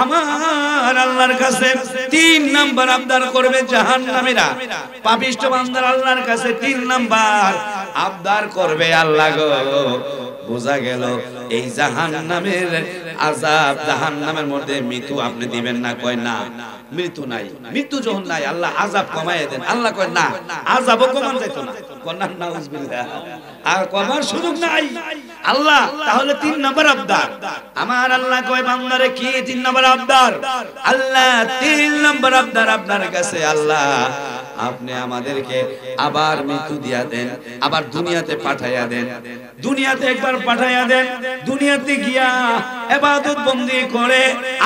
আমার আল্লাহর কাছে 3 নাম্বার আবদার করবে জাহান্নামীরা। পাপিষ্ঠ বান্দার আল্লাহর কাছে 3 নাম্বার আবদার করবে, আল্লাহ গো বোঝা গেল এই জাহান্নামের আযাব, জাহান্নামের মধ্যে মৃত্যু আপনি দিবেন না। কয় না, মৃত্যু নাই, মৃত্যু যখন নাই আল্লাহ আযাব কমায় দেন। আল্লাহ কয় না, আযাবও কমান যাইত না। কন্না নাউজুবিল্লাহ, আর কমার সুযোগ নাই আল্লাহ। তাহলে 3 নাম্বার আবদার আমার আল্লাহ কয় বান্দারে কি 3 নাম্বার আবদার? আল্লাহ 3 নাম্বার আবদার আপনার কাছে, আল্লাহ আপনি আমাদেরকে আবার মৃত্যু দিয়া দেন, আবার দুনিয়াতে পাঠাইয়া দেন। দুনিয়াতে একবার পাঠাইয়া দেন, দুনিয়াতে গিয়া ইবাদত বন্দি করে,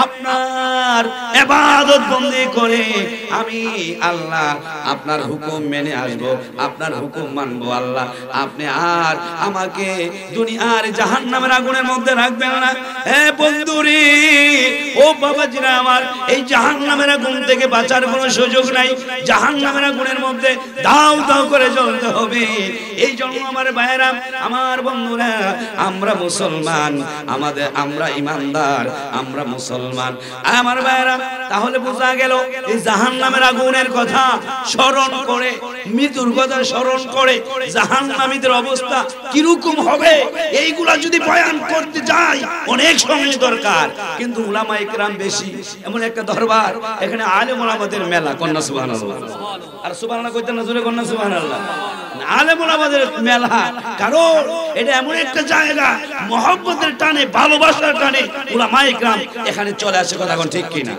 আপনার ইবাদত বন্দি করে আমি আল্লাহ আপনার হুকুম মেনে আসবো, আপনার হুকুম মানবো। আল্লাহ আপনি আর আমাকে দুনিয়ার জাহান্নামের আগুনের মধ্যে রাখবেন না। হে বন্ধুরে, ও বাবাজিরা আমার, এই জাহান্নামের আগুন থেকে বাঁচার কোনো সুযোগ নাই। জাহান্নামের আগুনের মধ্যে দাও দাও করে জ্বলতে হবে। এই জন্য আমার ভাইরা, আমার বন্ধুরা, আমরা মুসলমান, আমরা ইমানদার, আমরা মুসলমান। আমার ভাইরা, তাহলে বোঝা গেল এই জাহান্নামের আগুনের কথা স্মরণ করে, মৃত্যুর কথা স্মরণ করে জাহান্নামীদের অবস্থা কিরকম হবে, এইগুলা যদি বয়ান করতে যাই অনেক সময় দরকার। কিন্তু উলামায়ে কেরাম বেশি, এমন একটা দরবার, এখানে আলেম ওলামাদের মেলা। কন্যা সুবহানাল্লাহ, আর সুবহানাল্লাহ কইতেন না, জোরে কন্যা সুবহানাল্লাহ। আলেম ওলামাদের মেলা, কারণ এটা এমন একটা জায়গা, মহব্বতের টানে, ভালোবাসার টানে উলামায়ে কেরাম এখানে চলে আসে। কথা কোন ঠিক কিনা?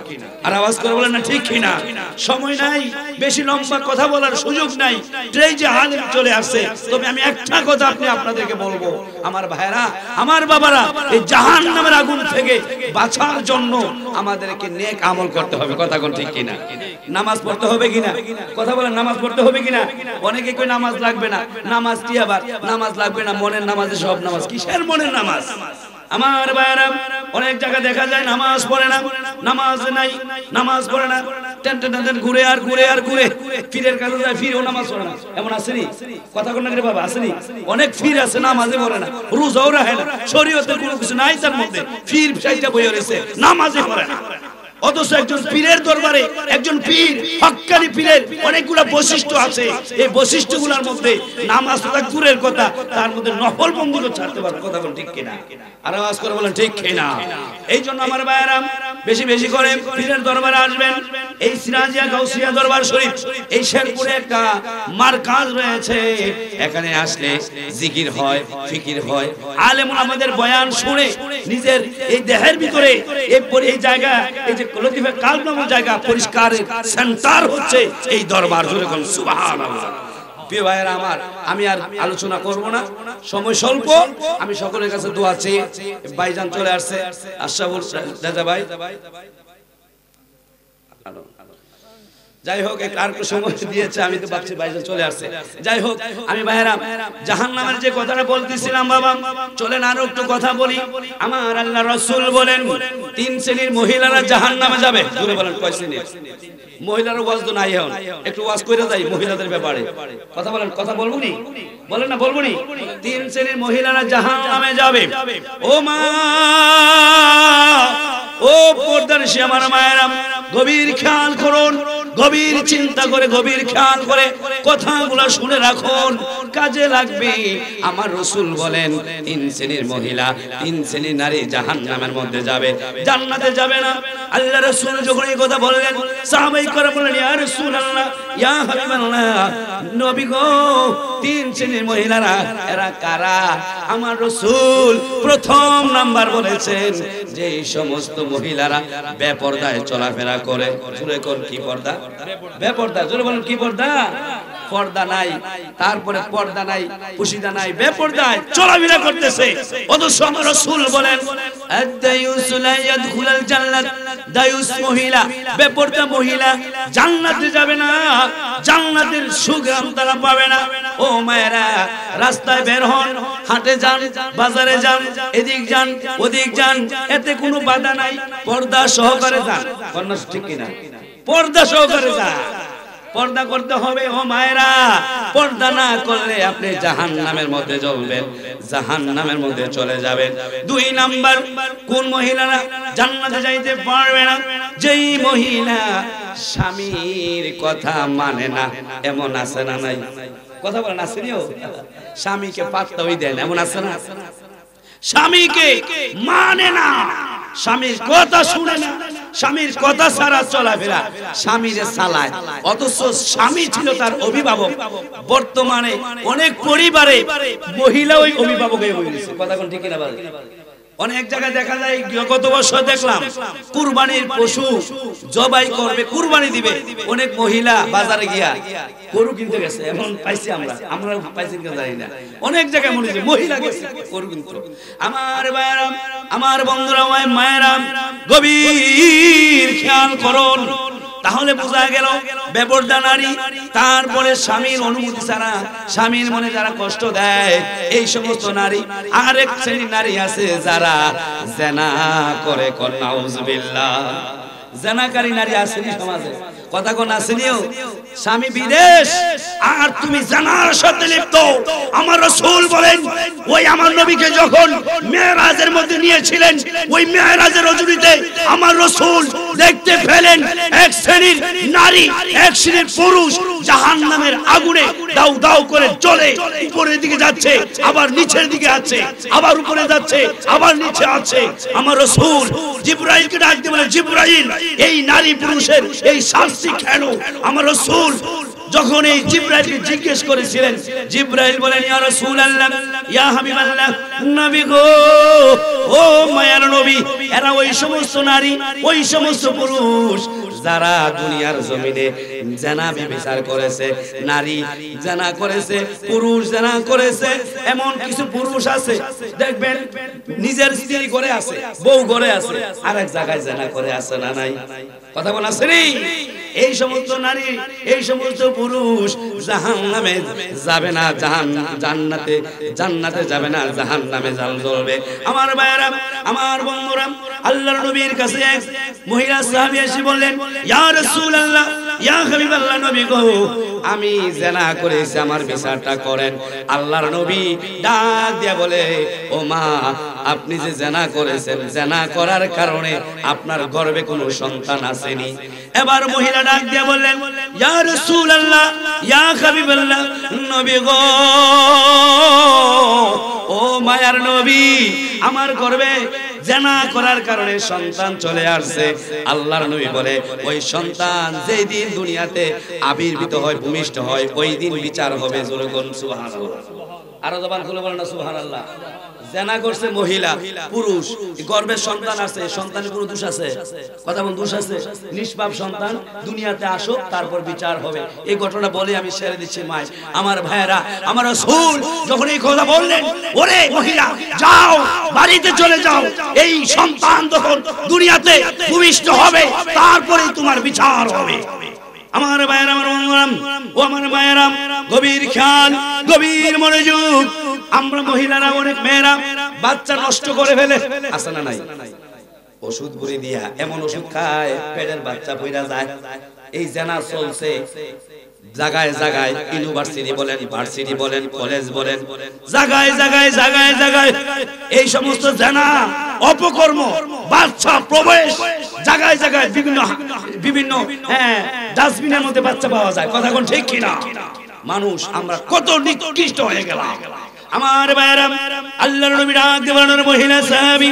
আর আওয়াজ করে বলেন না ঠিক কিনা? সময় নাই, বেশি লম্বা কথা বলার সুযোগ নাই, এই যে আলেম চলে আসে। তবে আমি একটা কথা আপনাদেরকে বলবো, আমার ভাইরা, আমার বাবারা, এই জাহান্নামের আগুন থেকে বাঁচার জন্য আমাদেরকে নেক আমল করতে হবে। কথা কোন ঠিক কিনা? নামাজ পড়তে হবে কিনা? কথা বলেন, নামাজ পড়তে হবে কিনা? অনেকে কই নামাজ লাগবে না। নামাজ কি আবার? নামাজ লাগবে না, মনের নামাজে সব নামাজ। কিসের মনের নামাজ? আমার ভাইরা, অনেক জায়গা দেখা যায় নামাজ পড়ে না, নামাজ নাই, নামাজ পড়ে না, টেন টেন টেন ঘুরে আর ঘুরে আর ঘুরে, ফিরের কাছে যায়, ফিরেও নামাজ পড়ে না। এমন আসেনি? কথা কোন না রে বাবা, আসেনি? অনেক ফির আছে, নামাজে পড়ে না, রোজাও রাখে না, শরীয়তের কোনো কিছু নাই তার মধ্যে, ফির সাইটা বইয়া রয়েছে, নামাজে পড়ে না। অথচ একজন পীরের দরবারে, একজন পীর, হক্কানি পীরের অনেকগুলা বৈশিষ্ট্য আছে। এই বৈশিষ্ট্যগুলোর মধ্যে নামাজ তো দূরের কথা, তার মধ্যে নফল বন্দীকে ছাড়তে পারে। কথা বলেন ঠিক কিনা? আর আওয়াজ করে বলেন ঠিক কিনা? এই জন্য আমার ভাইয়েরা বেশি বেশি করে পীরের দরবারে আসবেন। এই সিরাজিয়া গাউসিয়া দরবার শরীফ, এই শেরপুরে একটা মারকাজ রয়েছে, এখানে আসলে জিকির হয়, ফিকির হয়, আলেম ওলামাদের বয়ান শুনে নিজের এই দেহের ভিতরে এই জায়গা, এই যে লতিফে কালব নামক জায়গা পরিষ্কারের সেন্টার হচ্ছে এই দরবার। জোরে বলেন সুবহানাল্লাহ। প্রিয় ভাইয়েরা আমার, আমি আর আলোচনা করব না, সময় স্বল্প। আমি সকলের কাছে দোয়া চাই। ভাইজান চলে আসছে, আশরাফুল রাজা ভাই। যাই হোক, আর একটু সময় দিয়েছে, আমি তো ভাবছি ভাইজান চলে আসছে। যাই হোক, আমি ভাইয়েরা জাহান্নামের যে কথাটা বলতেছিলাম বাবা, চলেন আরো একটু কথা বলি। আমার আল্লাহ রাসূল বলেন 3 শ্রেণীর মহিলারা জাহান্নামে যাবে। জোরে বলেন কয় শ্রেণীর? মহিলার ওয়াজ তো নাই, এখন একটু ওয়াজ কইরা যাই মহিলাদের ব্যাপারে। কথা বলেন, কথা বলবো নি? বলেন না, বলবো নি? 3 শ্রেণীর মহিলারা জাহান্নামে যাবে। ও মা, ও পর্দানিশী আমার মায়েরা, গভীর খেয়াল করুন, গভীর চিন্তা করে, গভীর খেয়াল করে কথাগুলো শুনে রাখুন, কাজে লাগবে। আমার রাসূল বলেন 3 শ্রেণীর মহিলা, 3 শ্রেণীর নারী জাহান্নামের মধ্যে যাবে, জান্নাতে যাবে না। আল্লাহ রাসূল যখন এই কথা বললেন, সাহাবায়ে কেরাম বললেন, ইয়া রাসূলুল্লাহ, ইয়া হাবিবাল্লাহ, নবী গো, 3 শ্রেণীর মহিলারা এরা কারা? আমার রাসূল প্রথম নাম্বার বলেছেন যে এই সমস্ত মহিলারা বেপরদায় চলাফেরা করে। জোরে কোন কি পর্দা? বেপরদা। জোরে বলেন কি পর্দা? পর্দা নাই, তারপরে পর্দা নাই, পুশিদা নাই, বেপরদায় চলাফেরা করতেছে। অথচ আমার রাসূল বলেন আদ-দায়ুস লা ইয়াদখুলুল জান্নাত, দায়ুস মহিলা, বেপরদা মহিলা জান্নাতে যাবে না, জান্নাতের সুগ্রাম তারা পাবে না। ও মায়েরা, রাস্তায় বের হন, হাটে যান, বাজারে যান, এদিক যান, ওদিক যান, এতে কোনো বাধা নাই, পর্দা সহকারে যান। কন্যা ঠিক কিনা? পর্দা সহকারে যান। পর্দা করতে হবে ও মায়েরা। পর্দা না করলে আপনি জাহান্নামের মধ্যে জ্বলবেন, জাহান্নামের মধ্যে চলে যাবেন। 2 নাম্বার, কোন মহিলারা জান্নাতে যাইতে পারবে না? যেই মহিলা স্বামীর কথা মানে না। এমন আছে না নাই? কথা বলেন, আসেনিও? স্বামীকে পাত্তাই দেন, এমন আছে না? স্বামীকে মানে না, স্বামীর কথা শুনে না, স্বামীর কথা ছাড়া চলাফেরা, স্বামীর চালায়। অথচ স্বামী ছিল তার অভিভাবক। বর্তমানে অনেক পরিবারে মহিলা ওই অভিভাবক হয়ে গেছে। কথা কোন ঠিক না? অনেক জায়গায় দেখা যায়, গত বছর দেখলাম কুরবানির পশু জবাই করবে, কুরবানি দিবে, অনেক মহিলা বাজারে গিয়া গরু কিনতে গেছে। এমন পাইছি আমরা পাইছি কিনা জানি না, অনেক জায়গায় মনে হচ্ছে মহিলা গেছে গরু কিনতে। আমার ভাইয়েরা, আমার বন্ধুরা, মায়েরা, গভীর খেয়াল করুন। তাহলে বোঝা গেল বেপরদা নারী, তারপরে স্বামীর অনুমতি ছাড়া স্বামীর মনে যারা কষ্ট দেয়, এই সমস্ত নারী। আরেক শ্রেণীর নারী আছে যারা জিনা করে, নাউজুবিল্লাহ। জিনাকারী নারী আসেনি সমাজে, কথা কোন আসেনিও? স্বামী বিদেশ আর তুমি জিনার সাথে লিপ্ত। আমার রাসূল বলেন, ওই আমার নবীকে যখন মেরাজের মধ্যে নিয়েছিলেন, ওই মেরাজের রজনীতে আমার রাসূল দেখতে পেলেন এক শ্রেণীর নারী, এক শ্রেণীর পুরুষ জাহান্নামের আগুনে দাউ দাউ করে জ্বলে উপরের দিকে যাচ্ছে, আবার নিচের দিকে আছে, আবার উপরে যাচ্ছে, আবার নিচে আছে। আমার রাসূল জিবরাইলকে ডাক দিয়ে বলে, জিবরাইল, এই নারী পুরুষের এই শাস্তি কেন? আমার রাসূল যখন এই জিবরাইলকে জিজ্ঞেস করেছিলেন, জিবরাইল বলেন, ইয়া রাসূলুল্লাহ, ইয়া হাবিবাল্লাহ, নবী গো, ও মায়ার নবী, এরা ওই সমস্ত নারী, ওই সমস্ত পুরুষ যারা দুনিয়ার জমিনে জিনা ব্যভিচার করেছে, নারী জিনা করেছে, পুরুষ জিনা করেছে। এমন কিছু পুরুষ আছে দেখবেন নিজের স্ত্রী ঘরে আছে, বউ ঘরে আছে, আরেক জায়গায় জিনা করে আছে না নাই? কথা বলা আছে। এই সমস্ত নারী, এই সমস্ত পুরুষ জাহান্নামে যাবে না, জান্নাতে জান্নাতে যাবে না, জাহান্নামে জ্বলবে। আমার ভাইয়েরা, আমার বন্ধুরা, আল্লাহর নবীর কাছে এক মহিলা সাহাবী এসে বললেন, ইয়া রাসূলুল্লাহ, ইয়া হাবিবাল্লাহ, নবী গো, আমি জিনা করেছি, আমার বিচারটা করেন। আল্লাহর নবী ডাক দিয়ে বলে, ও মা, আপনি যে জিনা করেছেন, জিনা করার কারণে আপনার গর্ভে কোনো সন্তান আসেনি। এবার মহিলা ডাক দিয়ে বললেন, ইয়া রাসূলুল্লাহ, ইয়া হাবিবাল্লাহ, নবী গো, ও মায়ার নবী, আমার গর্ভে জিনা করার কারণে সন্তান চলে আসছে। আল্লাহর নবী বলে, ওই সন্তান যেই দিন দুনিয়াতে আবির্ভূত হয়, ভূমিষ্ঠ হয়, ওই দিন বিচার হবে। জোরে বলুন সুবহানাল্লাহ। আরো জবান খুলে বলেন না সুবহানাল্লাহ। জিনা করছে মহিলা, পুরুষ, গর্ভের সন্তান আছে, সন্তানের কোনো দোষ আছে? কথা বল, দোষ আছে? নিষ্পাপ সন্তান দুনিয়াতে আসুক, তারপর বিচার হবে। এই ঘটনা বলে আমি ছেড়ে দিচ্ছি। মাই আমার ভাইয়েরা, আমার রাসূল যখন এই কথা বললেন, ওরে মহিলা, যাও বাড়িতে চলে যাও, এই সন্তান যখন দুনিয়াতে ভূমিষ্ঠ হবে, তারপরেই তোমার বিচার হবে। আমার ভাইয়েরা, আমার বন্ধুরা, ও আমার ভাইয়েরা, গভীর খেয়াল, গভীর মনোযোগ। আমরা মহিলারা, অনেক মেয়েরা বাচ্চা নষ্ট করে ফেলে, আছে না নাই? ওষুধ বুড়ি দিয়া এমন ওষুধ খায়, পেটের বাচ্চা পইরা যায়। এই জিনা চলছে জায়গায় জায়গায়, ইউনিভার্সিটি বলেন, ভার্সিটি বলেন, কলেজ বলেন, জায়গায় জায়গায় জায়গায় জায়গায় এই সমস্ত জিনা, অপকর্ম, বাচ্চা প্রবেশ, জায়গায় জায়গায় বিভিন্ন বিভিন্ন ডাস্টবিনের মধ্যে বাচ্চা পাওয়া যায়। কথা কোন ঠিক কিনা? মানুষ আমরা কত নিকৃষ্ট হয়ে গেলাম। আমার ভাইয়েরা, আল্লাহর নবী ডাক দিয়ে বলেন, মহিলা সাহাবী,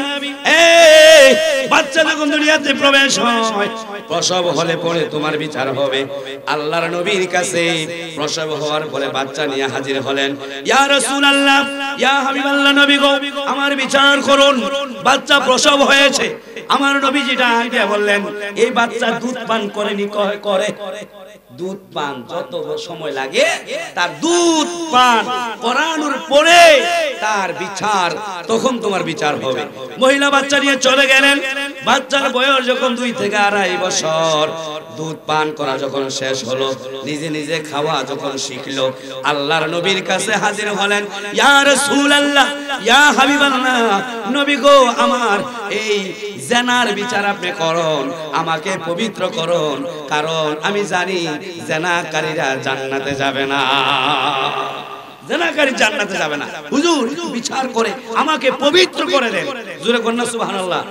এই বাচ্চা যখন দুনিয়াতে প্রবেশ হয়, প্রসব হলে পরে তোমার বিচার হবে। আল্লাহর নবীর কাছে প্রসব হওয়ার পরে বাচ্চা নিয়ে হাজির হলেন। ইয়া রাসূলুল্লাহ, ইয়া হাবিবাল্লাহ, নবী গো, আমার বিচার করুন, বাচ্চা প্রসব হয়েছে। আমার নবী যেটা আগে বললেন, এই বাচ্চা দুধ পান করেনি? করে। দুধ পান যত সময় লাগে, তার দুধ পান করানোর পরে তার বিচার, তখন তোমার বিচার হবে। মহিলা বাচ্চা নিয়ে চলে গেলেন। বাচ্চার বয়স যখন 2 থেকে 2.5 বছর, দুধ পান করা যখন শেষ হলো, নিজে নিজে খাওয়া যখন শিখলো, আল্লাহর নবীর কাছে হাজির হলেন। ইয়া রাসূলুল্লাহ, ইয়া হাবিবাল্লাহ, নবী গো, আমার এই জেনার বিচার আপনি করুন, আমাকে পবিত্র করুন, কারণ আমি জানি জেনাকারীরা জান্নাতে যাবে না, জেনাকারী জান্নাতে যাবে না। হুজুর বিচার করে আমাকে পবিত্র করে দেন। জোরে বলেন না সুবহানাল্লাহ,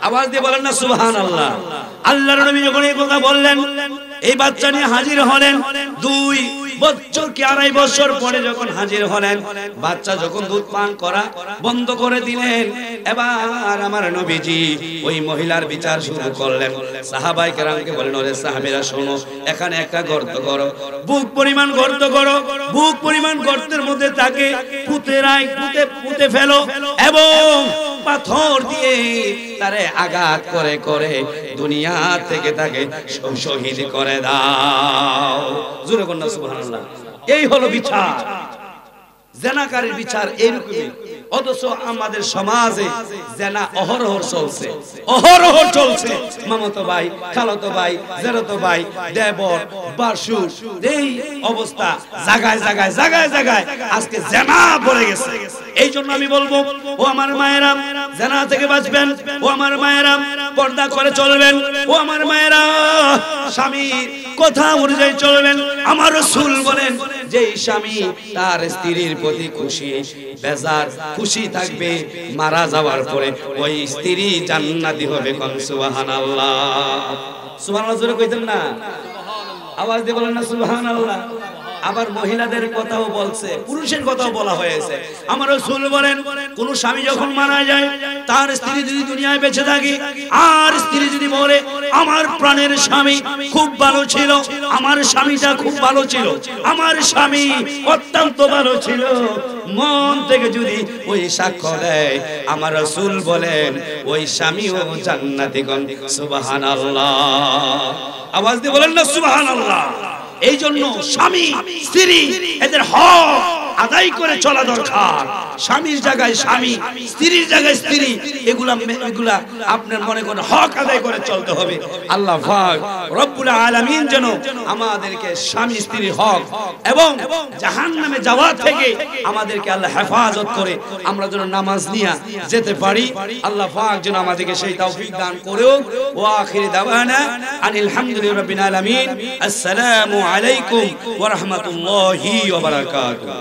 আওয়াজ দিয়ে বলেন না সুবহানাল্লাহ। আল্লাহর নবী যখন এই কথা বললেন, এই বাচ্চা নিয়ে হাজির হলেন। 2 বছর কি 2.5 বছর পরে যখন হাজির হলেন, বাচ্চা যখন দুধ পান করা বন্ধ করে দিলেন, এবার আমার নবীজি ওই মহিলার বিচার শুরু করলেন। সাহাবায়ে কেরামকে বলেন, ওরে সাহাবীরা শোনো, এখানে একটা গর্ত করো, বুক পরিমাণ গর্ত করো, বুক পরিমাণ গর্তের মধ্যে তাকে পুঁতে ফেলো এবং পাথর দিয়ে তারে আঘাত করে করে দুনিয়া থেকে তাকে শহীদ করে দাও। জোরে বলেন না সুবহানাল্লাহ। এই হলো বিচার, জেনাকারীর বিচার এইরকমই। অথচ আমাদের সমাজে জেনা অহরহ চলছে, অহরহ চলছে। মামাতো ভাই, খালাতো ভাই, জেরাতো ভাই, দেবর, বাসুর, এই অবস্থা জায়গায় জায়গায় জায়গায় জায়গায় আজকে জেনা ভরে গেছে। এই জন্য আমি বলবো, ও আমার মায়েরা, জেনা থেকে বাঁচবেন। ও আমার মায়েরা, পর্দা করে চলবেন। ও আমার মায়েরা, স্বামীর কথা অনুযায়ী চলবেন। আমার রাসূল বলেন, যে স্বামী তার স্ত্রীর প্রতি খুশি, বেজার খুশি থাকবে, মারা যাওয়ার পরে ওই স্ত্রী জান্নাতি হবে। কোন সুবহানাল্লাহ, সুবহানাল্লাহ জোরে কইতেন না, আওয়াজ দিয়ে বলেন না সুবহানাল্লাহ। আবার মহিলাদের কথাও বলছে, পুরুষের কথাও বলা হয়েছে। আমার রাসূল বলেন, কোন স্বামী যখন মারা যায়, তার স্ত্রী যদি দুনিয়ায় বেঁচে থাকে আর স্ত্রী যদি বলে, আমার প্রাণের স্বামী খুব ভালো ছিল, আমার স্বামীটা খুব ভালো ছিল, আমার স্বামী অত্যন্ত ভালো ছিল, মন থেকে যদি ওই সাক্ষ্য দেয়, আমার রাসূল বলেন ওই স্বামীও জান্নাতি। কোন সুবহানাল্লাহ, আওয়াজ দিয়ে বলেন না সুবহানাল্লাহ। এই জন্য স্বামী স্ত্রী এদের হক আদায় করে চলা দরকার। স্বামীর জায়গায় স্বামী, স্ত্রীর জায়গায় স্ত্রী, এগুলা আপনার মনে করেন হক আদায় করে চলতে হবে। আল্লাহ পাক রব্বুল আলামিন যেন আমাদেরকে স্বামী স্ত্রীর হক এবং জাহান্নামে যাওয়া থেকে আমাদেরকে আল্লাহ হেফাজত করে আমরা যেন নামাজ নিয়ে যেতে পারি। আল্লাহ পাক যেন আমাদেরকে সেই তৌফিক দান করেও। ওয়া আখির দাওয়ানা আনিল হামদুলিল্লাহি রাব্বিল আলামিন। আসসালামু আলাইকুম ওয়া রাহমাতুল্লাহি ওয়া বারাকাতুহু।